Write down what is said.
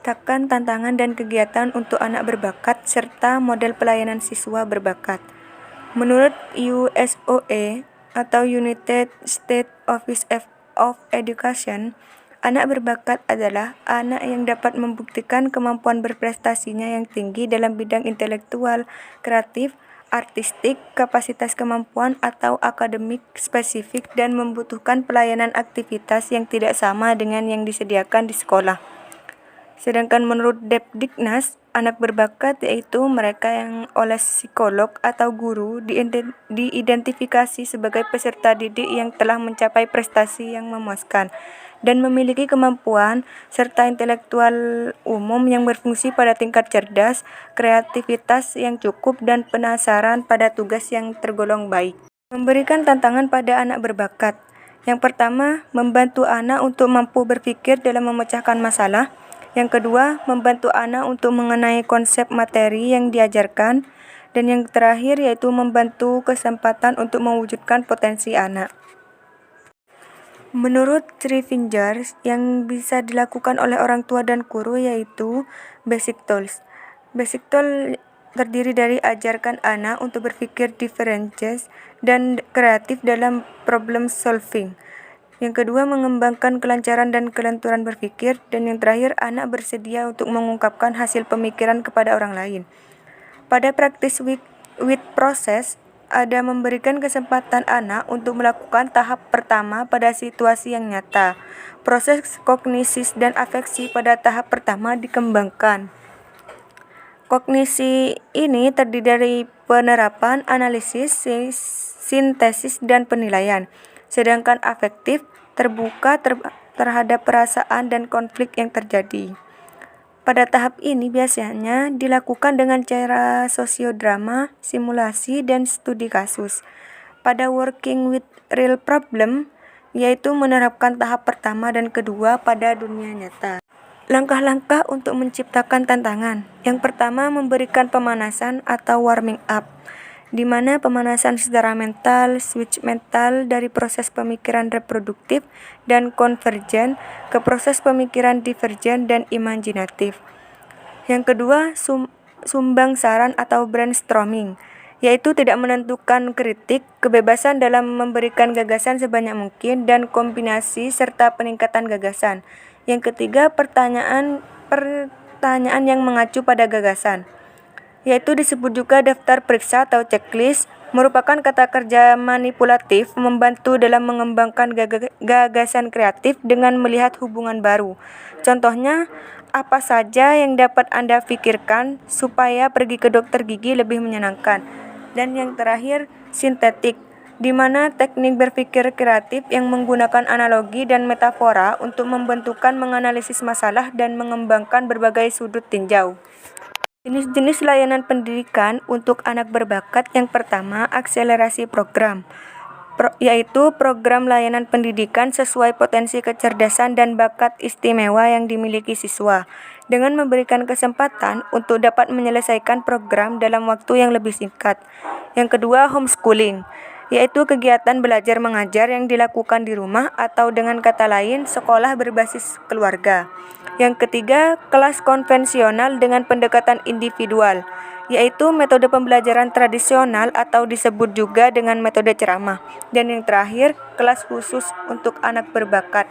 menciptakan tantangan dan kegiatan untuk anak berbakat serta model pelayanan siswa berbakat. Menurut USOE atau United States Office of Education, anak berbakat adalah anak yang dapat membuktikan kemampuan berprestasinya yang tinggi dalam bidang intelektual, kreatif, artistik, kapasitas kemampuan atau akademik spesifik dan membutuhkan pelayanan aktivitas yang tidak sama dengan yang disediakan di sekolah. Sedangkan menurut Depdiknas, anak berbakat yaitu mereka yang oleh psikolog atau guru diidentifikasi sebagai peserta didik yang telah mencapai prestasi yang memuaskan dan memiliki kemampuan serta intelektual umum yang berfungsi pada tingkat cerdas, kreativitas yang cukup, dan penasaran pada tugas yang tergolong baik. Memberikan tantangan pada anak berbakat. Yang pertama, membantu anak untuk mampu berpikir dalam memecahkan masalah. Yang kedua, membantu anak untuk mengenai konsep materi yang diajarkan. Dan yang terakhir yaitu membantu kesempatan untuk mewujudkan potensi anak. Menurut Trivinger, yang bisa dilakukan oleh orang tua dan guru yaitu Basic Tools. Basic Tool terdiri dari ajarkan anak untuk berpikir diferensiasi dan kreatif dalam problem solving. Yang kedua, mengembangkan kelancaran dan kelenturan berpikir. Dan yang terakhir, anak bersedia untuk mengungkapkan hasil pemikiran kepada orang lain. Pada practice with process, ada memberikan kesempatan anak untuk melakukan tahap pertama pada situasi yang nyata. Proses kognisis dan afeksi pada tahap pertama dikembangkan. Kognisi ini terdiri dari penerapan, analisis, sintesis, dan penilaian. Sedangkan afektif terbuka terhadap perasaan dan konflik yang terjadi. Pada tahap ini biasanya dilakukan dengan cara sosiodrama, simulasi, dan studi kasus. Pada working with real problem, yaitu menerapkan tahap pertama dan kedua pada dunia nyata. Langkah-langkah untuk menciptakan tantangan. Yang pertama, memberikan pemanasan atau warming up, di mana pemanasan secara mental, switch mental dari proses pemikiran reproduktif dan konvergen ke proses pemikiran divergen dan imajinatif. Yang kedua, sumbang saran atau brainstorming, yaitu tidak menentukan kritik, kebebasan dalam memberikan gagasan sebanyak mungkin, dan kombinasi serta peningkatan gagasan. Yang ketiga, pertanyaan yang mengacu pada gagasan, yaitu disebut juga daftar periksa atau checklist, merupakan kata kerja manipulatif membantu dalam mengembangkan gagasan kreatif dengan melihat hubungan baru. Contohnya, apa saja yang dapat Anda pikirkan supaya pergi ke dokter gigi lebih menyenangkan. Dan yang terakhir, sintetik, di mana teknik berpikir kreatif yang menggunakan analogi dan metafora untuk membentukkan menganalisis masalah dan mengembangkan berbagai sudut tinjau. Jenis-jenis layanan pendidikan untuk anak berbakat. Yang pertama, akselerasi program, yaitu program layanan pendidikan sesuai potensi kecerdasan dan bakat istimewa yang dimiliki siswa, dengan memberikan kesempatan untuk dapat menyelesaikan program dalam waktu yang lebih singkat. Yang kedua, homeschooling, yaitu kegiatan belajar mengajar yang dilakukan di rumah atau dengan kata lain, sekolah berbasis keluarga. Yang ketiga, kelas konvensional dengan pendekatan individual, yaitu metode pembelajaran tradisional atau disebut juga dengan metode ceramah. Dan yang terakhir, kelas khusus untuk anak berbakat.